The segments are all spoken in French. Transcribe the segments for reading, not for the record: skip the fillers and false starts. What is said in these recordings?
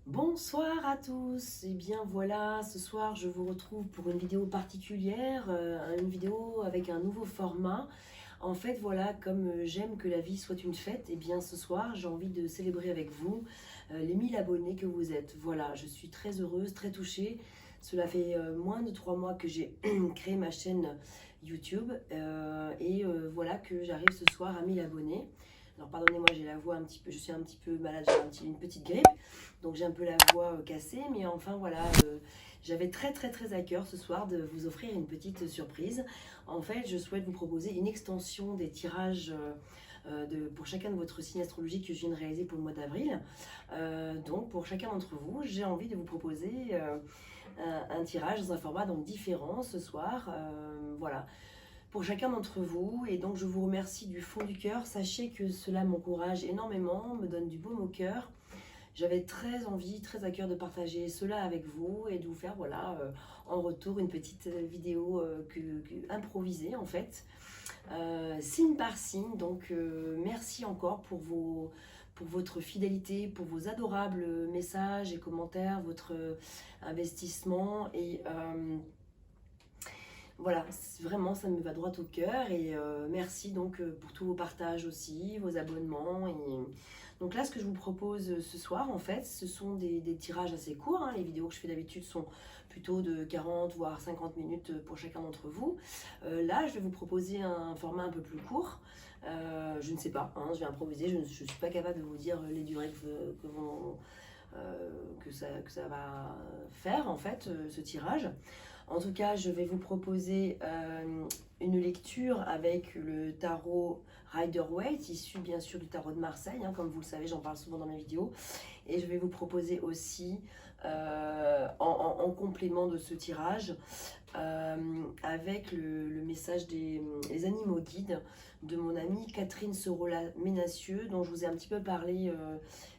Bonsoir à tous, et bien voilà, ce soir je vous retrouve pour une vidéo particulière, une vidéo avec un nouveau format. En fait voilà, comme j'aime que la vie soit une fête, et bien ce soir j'ai envie de célébrer avec vous les 1000 abonnés que vous êtes. Voilà, je suis très heureuse, très touchée. Cela fait moins de 3 mois que j'ai créé ma chaîne YouTube voilà que j'arrive ce soir à 1000 abonnés. Alors pardonnez-moi, j'ai la voix un petit peu, je suis un petit peu malade, j'ai une petite grippe. Donc j'ai un peu la voix cassée, mais enfin voilà, j'avais très à cœur ce soir de vous offrir une petite surprise. En fait, je souhaite vous proposer une extension des tirages pour chacun de votre signe astrologique que je viens de réaliser pour le mois d'avril. Donc pour chacun d'entre vous, j'ai envie de vous proposer un tirage dans un format donc différent ce soir. Voilà, pour chacun d'entre vous. Et donc je vous remercie du fond du cœur. Sachez que cela m'encourage énormément, me donne du baume au cœur. J'avais très envie, très à cœur de partager cela avec vous et de vous faire voilà, en retour une petite vidéo improvisée en fait, signe par signe. Donc merci encore pour votre fidélité, pour vos adorables messages et commentaires, votre investissement voilà, vraiment ça me va droit au cœur et merci donc pour tous vos partages aussi, vos abonnements. Donc là ce que je vous propose ce soir en fait, ce sont des tirages assez courts, hein. Les vidéos que je fais d'habitude sont plutôt de 40 voire 50 minutes pour chacun d'entre vous. Là je vais vous proposer un format un peu plus court. Je ne sais pas, hein, je vais improviser, je ne suis pas capable de vous dire les durées que ça va faire en fait ce tirage. En tout cas, je vais vous proposer une lecture avec le tarot Rider-Waite, issu bien sûr du tarot de Marseille, hein, comme vous le savez, j'en parle souvent dans mes vidéos. Et je vais vous proposer aussi, en complément de ce tirage, avec le message des animaux guides de mon amie Catherine Sorola-Ménassieux, dont je vous ai un petit peu parlé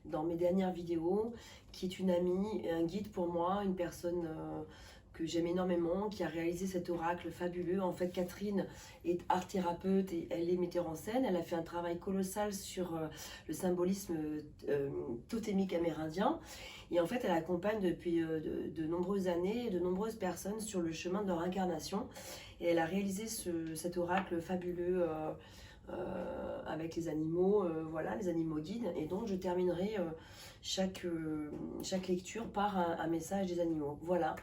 dans mes dernières vidéos, qui est une amie, un guide pour moi, une personne que j'aime énormément, qui a réalisé cet oracle fabuleux. En fait, Catherine est art thérapeute et elle est metteur en scène. Elle a fait un travail colossal sur le symbolisme totémique amérindien. Et en fait, elle accompagne depuis de nombreuses années de nombreuses personnes sur le chemin de leur incarnation. Et elle a réalisé cet oracle fabuleux avec les animaux, voilà, les animaux guides. Et donc, je terminerai chaque lecture par un message des animaux. Voilà.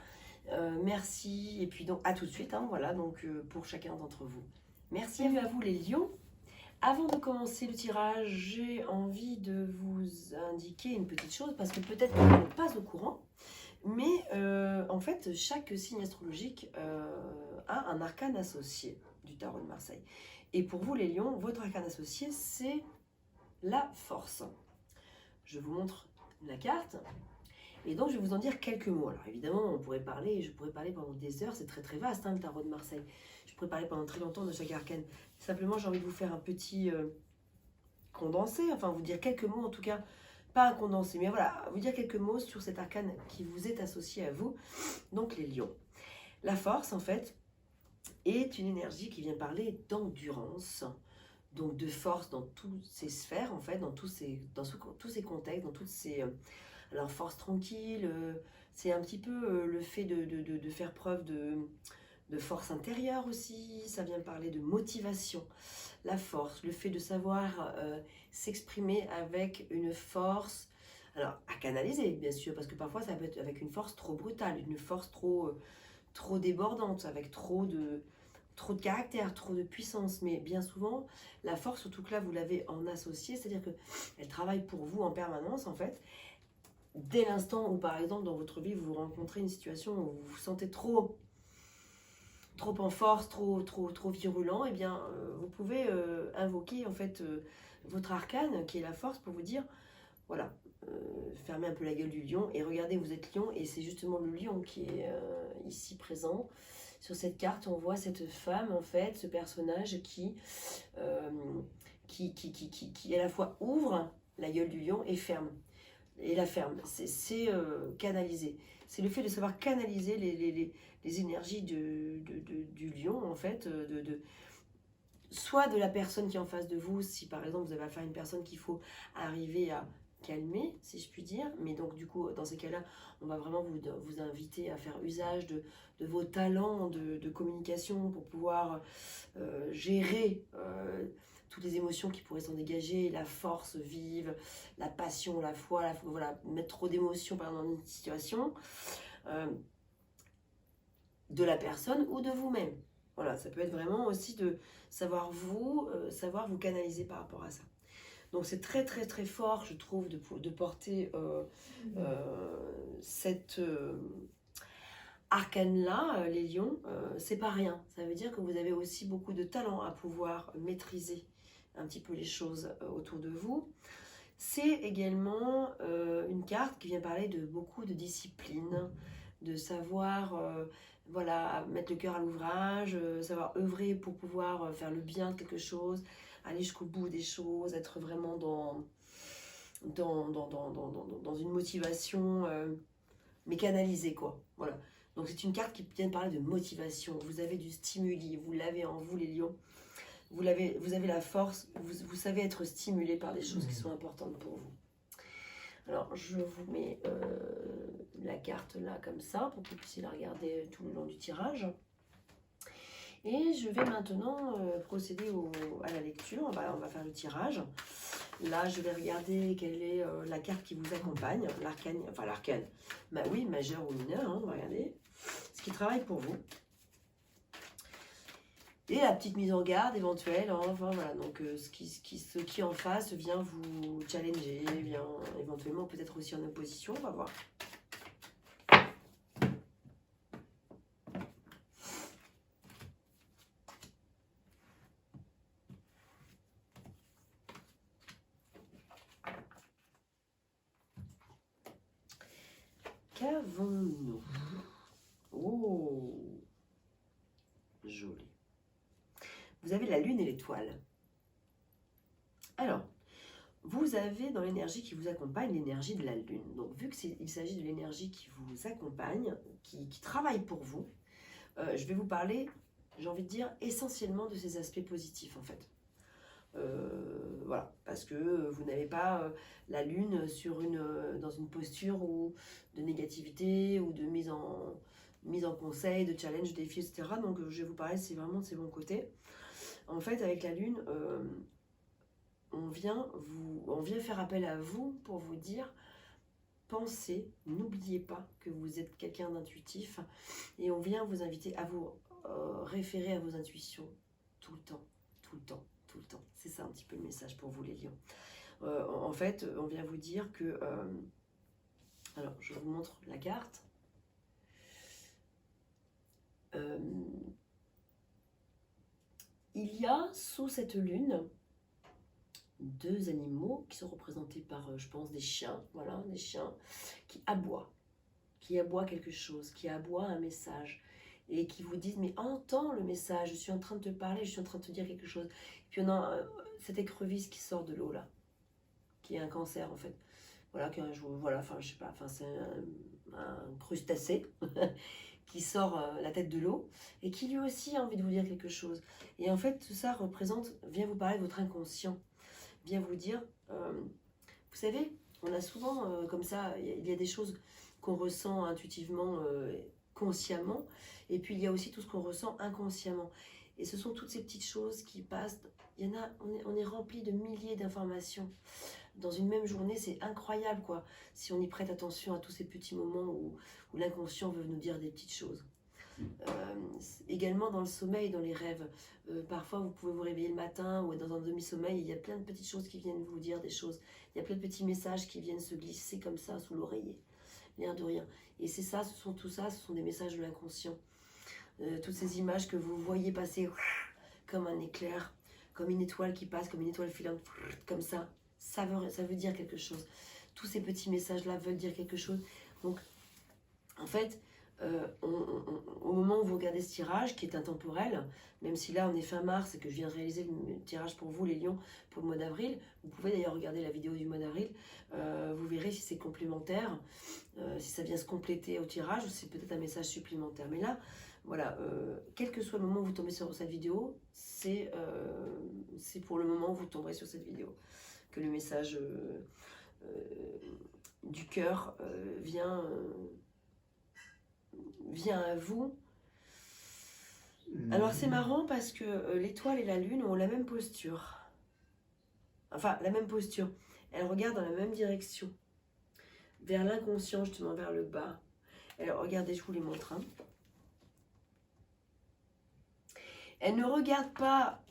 Merci. Et puis, donc, à tout de suite. Hein, voilà, donc, pour chacun d'entre vous. Merci à vous, les lions. Avant de commencer le tirage, j'ai envie de vous indiquer une petite chose, parce que peut-être que vous n'êtes pas au courant, mais en fait, chaque signe astrologique a un arcane associé du tarot de Marseille. Et pour vous, les lions, votre arcane associé, c'est la force. Je vous montre la carte. Et donc, je vais vous en dire quelques mots. Alors, évidemment, je pourrais parler pendant des heures, c'est très vaste, hein, le tarot de Marseille. Je pourrais parler pendant très longtemps de chaque arcane. Simplement, j'ai envie de vous faire un petit condensé, enfin, vous dire quelques mots en tout cas, pas un condensé, mais voilà, vous dire quelques mots sur cet arcane qui vous est associé à vous, donc les lions. La force, en fait, est une énergie qui vient parler d'endurance, donc de force dans toutes ces sphères, en fait, dans tous ces contextes, dans toutes ces... alors, force tranquille, c'est un petit peu le fait de faire preuve de force intérieure aussi, ça vient parler de motivation, la force, le fait de savoir s'exprimer avec une force, alors à canaliser bien sûr, parce que parfois ça peut être avec une force trop brutale, une force trop débordante, avec trop de caractère, trop de puissance, mais bien souvent, la force, surtout que là vous l'avez en associé, c'est-à-dire qu'elle travaille pour vous en permanence en fait. Dès l'instant où par exemple dans votre vie vous rencontrez une situation où vous vous sentez trop en force, trop virulent, et eh bien vous pouvez invoquer en fait votre arcane qui est la force pour vous dire voilà, fermez un peu la gueule du lion et regardez, vous êtes lion et c'est justement le lion qui est ici présent. Sur cette carte, on voit cette femme en fait, ce personnage euh, qui à la fois ouvre la gueule du lion et ferme. Et la ferme, c'est canaliser. C'est le fait de savoir canaliser les énergies du lion, en fait, soit de la personne qui est en face de vous, si par exemple vous avez affaire à une personne qu'il faut arriver à calmer, si je puis dire. Mais donc, du coup, dans ces cas-là, on va vraiment vous inviter à faire usage de vos talents de communication pour pouvoir gérer toutes les émotions qui pourraient s'en dégager, la force vive, la passion, la foi, voilà, mettre trop d'émotions par exemple dans une situation de la personne ou de vous-même. Voilà, ça peut être vraiment aussi de savoir vous canaliser par rapport à ça. Donc c'est très très très fort, je trouve, de porter cette arcane-là, les lions, c'est pas rien. Ça veut dire que vous avez aussi beaucoup de talent à pouvoir maîtriser un petit peu les choses autour de vous. C'est également une carte qui vient parler de beaucoup de discipline, de savoir voilà, mettre le cœur à l'ouvrage, savoir œuvrer pour pouvoir faire le bien de quelque chose, aller jusqu'au bout des choses, être vraiment dans une motivation mais canalisée, quoi. Voilà. Donc c'est une carte qui vient parler de motivation. Vous avez du stimuli, vous l'avez en vous les lions. Vous avez la force, vous savez être stimulé par des choses qui sont importantes pour vous. Alors je vous mets la carte là comme ça pour que vous puissiez la regarder tout le long du tirage. Et je vais maintenant procéder à la lecture. On va faire le tirage. Là, je vais regarder quelle est la carte qui vous accompagne, l'arcane, bah oui, majeur ou mineur, hein, on va regarder ce qui travaille pour vous. Et la petite mise en garde éventuelle, hein, enfin voilà, donc ce qui en face vient vous challenger, vient éventuellement peut-être aussi en opposition, on va voir. Qu'avons-nous? Oh, joli. Vous avez la lune et l'étoile. Alors, vous avez dans l'énergie qui vous accompagne l'énergie de la lune. Donc, vu qu'il s'agit de l'énergie qui vous accompagne, qui travaille pour vous, je vais vous parler, j'ai envie de dire, essentiellement de ces aspects positifs en fait. Voilà, parce que vous n'avez pas la lune dans une posture de négativité ou de mise en conseil, de challenge, de défi, etc. Donc je vais vous parler, c'est vraiment de ces bons côtés. En fait, avec la lune, on vient faire appel à vous pour vous dire, pensez, n'oubliez pas que vous êtes quelqu'un d'intuitif et on vient vous inviter à vous référer à vos intuitions tout le temps, tout le temps. Tout le temps. C'est ça un petit peu le message pour vous les lions. En fait, on vient vous dire que... alors, je vous montre la carte. Il y a sous cette lune deux animaux qui sont représentés par, je pense, des chiens. Voilà, des chiens qui aboient quelque chose, qui aboient un message. Et qui vous disent, mais entends le message, je suis en train de te parler, je suis en train de te dire quelque chose. Et puis on a cette écrevisse qui sort de l'eau là, qui est un cancer en fait. Voilà, voilà, enfin je sais pas, enfin c'est un crustacé qui sort la tête de l'eau et qui lui aussi a envie de vous dire quelque chose. Et en fait tout ça vient vous parler de votre inconscient, vient vous dire, vous savez, on a souvent comme ça, il y a des choses qu'on ressent intuitivement, consciemment, et puis il y a aussi tout ce qu'on ressent inconsciemment. Et ce sont toutes ces petites choses qui passent. Il y en a, on est rempli de milliers d'informations dans une même journée, c'est incroyable quoi. Si on y prête attention à tous ces petits moments où l'inconscient veut nous dire des petites choses. Également dans le sommeil, dans les rêves, parfois vous pouvez vous réveiller le matin ou être dans un demi-sommeil, il y a plein de petites choses qui viennent vous dire des choses. Il y a plein de petits messages qui viennent se glisser comme ça sous l'oreiller, l'air de rien. Et c'est ça, ce sont des messages de l'inconscient. Toutes ces images que vous voyez passer comme un éclair, comme une étoile qui passe, comme une étoile filante, comme ça, ça veut dire quelque chose. Tous ces petits messages-là veulent dire quelque chose. Donc, en fait, au moment où vous regardez ce tirage, qui est intemporel, même si là on est fin mars et que je viens de réaliser le tirage pour vous, les lions, pour le mois d'avril, vous pouvez d'ailleurs regarder la vidéo du mois d'avril, vous verrez si c'est complémentaire, si ça vient se compléter au tirage, ou si c'est peut-être un message supplémentaire. Mais là, voilà, quel que soit le moment où vous tombez sur cette vidéo, c'est pour le moment où vous tomberez sur cette vidéo que le message du cœur vient à vous. Alors c'est marrant parce que l'étoile et la lune ont la même posture. Enfin, la même posture. Elles regardent dans la même direction. Vers l'inconscient, justement, vers le bas. Alors, regardez, je vous les montre. Hein. Elles ne regardent pas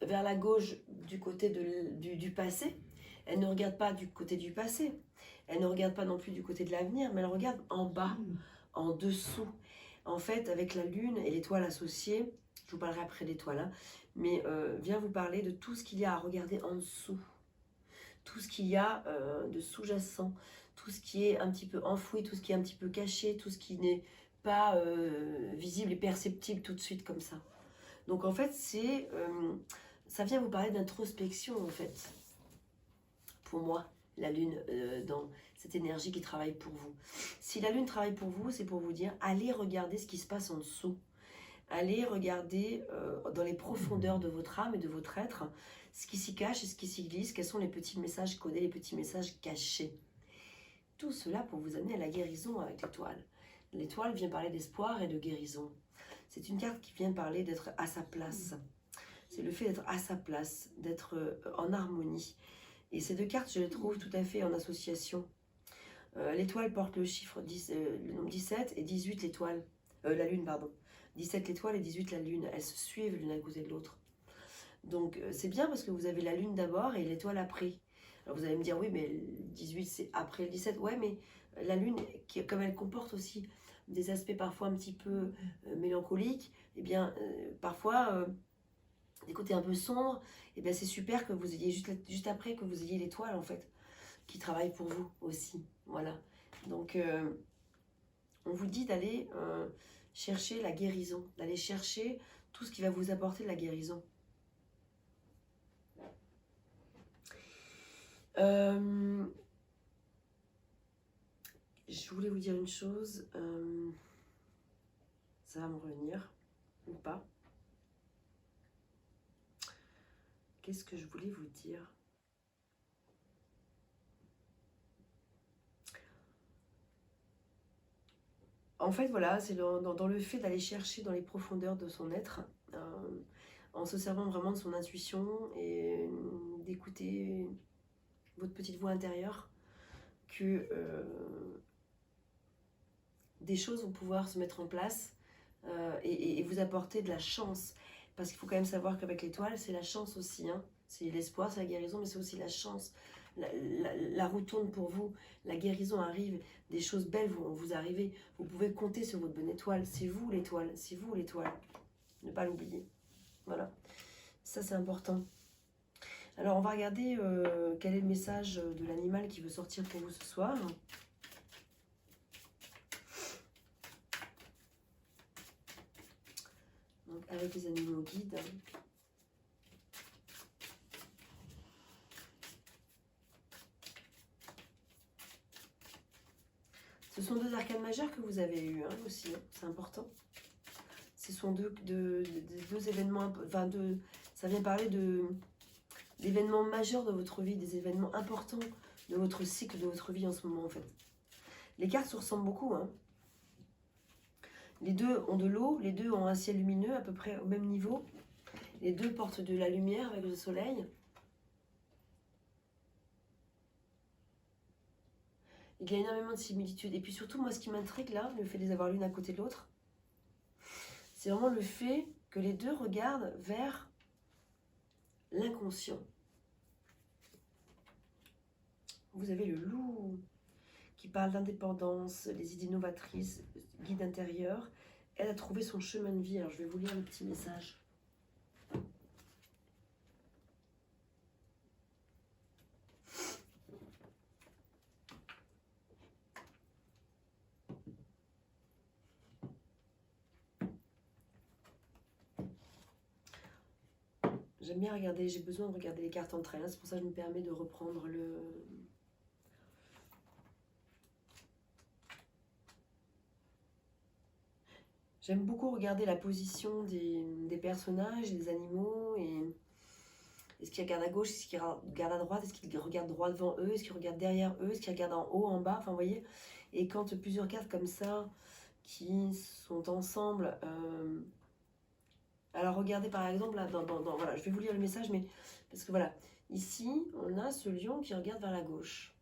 vers la gauche du côté du passé. Elles ne regardent pas du côté du passé. Elles ne regardent pas non plus du côté de l'avenir, mais elles regardent en bas, en dessous. En fait, avec la lune et l'étoile associée, je vous parlerai après de l'étoile, hein, mais vient vous parler de tout ce qu'il y a à regarder en dessous. Tout ce qu'il y a de sous-jacent, tout ce qui est un petit peu enfoui, tout ce qui est un petit peu caché, tout ce qui n'est pas visible et perceptible tout de suite comme ça. Donc en fait, ça vient vous parler d'introspection en fait. Pour moi, la lune dans cette énergie qui travaille pour vous. Si la lune travaille pour vous, c'est pour vous dire, allez regarder ce qui se passe en dessous. Allez regarder dans les profondeurs de votre âme et de votre être ce qui s'y cache et ce qui s'y glisse, quels sont les petits messages codés, les petits messages cachés. Tout cela pour vous amener à la guérison avec l'étoile. L'étoile vient parler d'espoir et de guérison. C'est une carte qui vient parler d'être à sa place. C'est le fait d'être à sa place, d'être en harmonie. Et ces deux cartes, je les trouve tout à fait en association. L'étoile porte le chiffre le nombre 17 et 18 l'étoile. La lune, pardon. 17 l'étoile et 18 la lune. Elles se suivent l'une à côté de l'autre. Donc c'est bien parce que vous avez la lune d'abord et l'étoile après. Alors vous allez me dire, oui, mais le 18 c'est après le 17. Ouais, mais la lune, comme elle comporte aussi des aspects parfois un petit peu mélancoliques, eh bien parfois des côtés un peu sombres, eh bien c'est super que vous ayez juste après que vous ayez l'étoile en fait, qui travaille pour vous aussi. Voilà. Donc on vous dit d'aller chercher la guérison, d'aller chercher tout ce qui va vous apporter de la guérison. Je voulais vous dire une chose, ça va me revenir, ou pas. Qu'est-ce que je voulais vous dire? En fait, voilà, c'est dans le fait d'aller chercher dans les profondeurs de son être, en se servant vraiment de son intuition et d'écouter votre petite voix intérieure, que des choses vont pouvoir se mettre en place et vous apporter de la chance. Parce qu'il faut quand même savoir qu'avec l'étoile, c'est la chance aussi. Hein. C'est l'espoir, c'est la guérison, mais c'est aussi la chance. La roue tourne pour vous, la guérison arrive, des choses belles vont vous arriver. Vous pouvez compter sur votre bonne étoile. C'est vous l'étoile, c'est vous l'étoile. Ne pas l'oublier. Voilà, ça c'est important. Alors on va regarder quel est le message de l'animal qui veut sortir pour vous ce soir. Donc avec les animaux guides. Ce sont deux arcanes majeures que vous avez eues aussi, hein, c'est important. Ce sont deux événements, enfin ça vient parler d'événements majeurs de votre vie, des événements importants de votre cycle, de votre vie en ce moment en fait. Les cartes se ressemblent beaucoup. Hein. Les deux ont de l'eau, les deux ont un ciel lumineux à peu près au même niveau. Les deux portent de la lumière avec le soleil. Il y a énormément de similitudes. Et puis surtout, moi, ce qui m'intrigue là, le fait de les avoir l'une à côté de l'autre, c'est vraiment le fait que les deux regardent vers l'inconscient. Vous avez le loup qui parle d'indépendance, les idées novatrices, guide intérieur, aide à trouver son chemin de vie. Alors, je vais vous lire le petit message. J'aime bien regarder, j'ai besoin de regarder les cartes entre elles, c'est pour ça que je me permets de reprendre le... J'aime beaucoup regarder la position des personnages, des animaux, et Est-ce qu'ils regardent à gauche? Est-ce qu'ils regardent à droite? Est-ce qu'ils regardent droit devant eux? Est-ce qu'ils regardent derrière eux? Est-ce qu'ils regardent en haut, en bas? Enfin, vous voyez. Et quand plusieurs cartes comme ça qui sont ensemble... alors, regardez par exemple, là, voilà, je vais vous lire le message, mais... Parce que voilà, ici, on a ce lion qui regarde vers la gauche.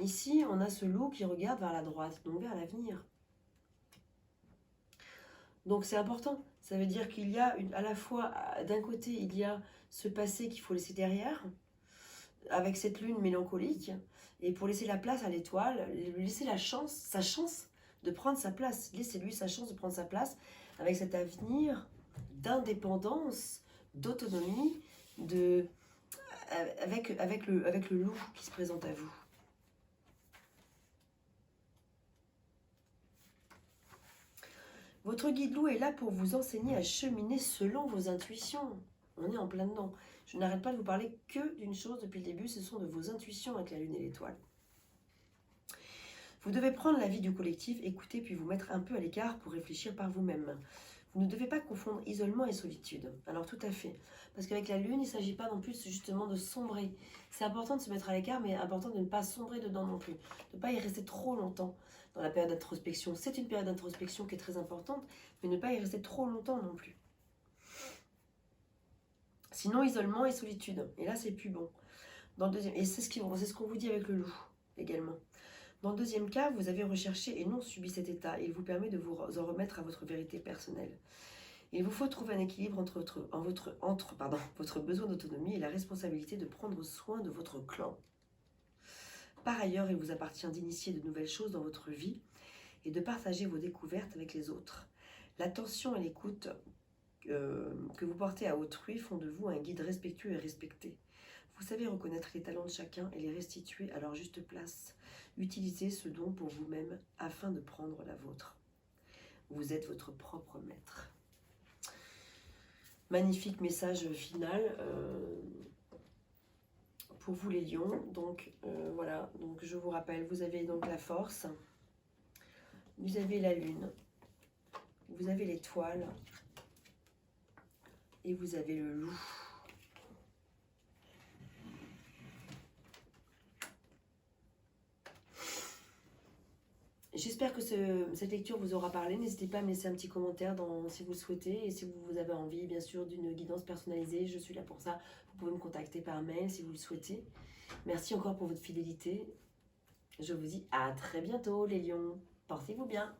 Ici, on a ce loup qui regarde vers la droite, donc vers l'avenir. Donc c'est important. Ça veut dire qu'il y a à la fois, d'un côté, il y a ce passé qu'il faut laisser derrière, avec cette lune mélancolique, et pour laisser la place à l'étoile, lui laisser sa chance de prendre sa place. Laissez-lui sa chance de prendre sa place avec cet avenir d'indépendance, d'autonomie, avec le loup qui se présente à vous. Votre guide loup est là pour vous enseigner à cheminer selon vos intuitions. On est en plein dedans. Je n'arrête pas de vous parler que d'une chose depuis le début, ce sont de vos intuitions avec la lune et l'étoile. Vous devez prendre l'avis du collectif, écouter puis vous mettre un peu à l'écart pour réfléchir par vous-même. Vous ne devez pas confondre isolement et solitude. Alors tout à fait. Parce qu'avec la lune, il ne s'agit pas non plus justement de sombrer. C'est important de se mettre à l'écart, mais important de ne pas sombrer dedans non plus. De ne pas y rester trop longtemps dans la période d'introspection. C'est une période d'introspection qui est très importante, mais ne pas y rester trop longtemps non plus. Sinon, isolement et solitude. Et là, c'est plus bon. Dans le deuxième, et c'est ce qu'on vous dit avec le loup également. Dans le deuxième cas, vous avez recherché et non subi cet état. Il vous permet de vous en remettre à votre vérité personnelle. Il vous faut trouver un équilibre entre votre besoin d'autonomie et la responsabilité de prendre soin de votre clan. Par ailleurs, il vous appartient d'initier de nouvelles choses dans votre vie et de partager vos découvertes avec les autres. L'attention et l'écoute que vous portez à autrui font de vous un guide respectueux et respecté. Vous savez reconnaître les talents de chacun et les restituer à leur juste place. Utilisez ce don pour vous-même afin de prendre la vôtre. Vous êtes votre propre maître. Magnifique message final pour vous les lions. Donc voilà, donc je vous rappelle, vous avez donc la force, vous avez la lune, vous avez l'étoile et vous avez le loup. J'espère que cette lecture vous aura parlé. N'hésitez pas à me laisser un petit commentaire si vous le souhaitez. Et si vous avez envie, bien sûr, d'une guidance personnalisée, je suis là pour ça. Vous pouvez me contacter par mail si vous le souhaitez. Merci encore pour votre fidélité. Je vous dis à très bientôt, les lions. Portez-vous bien.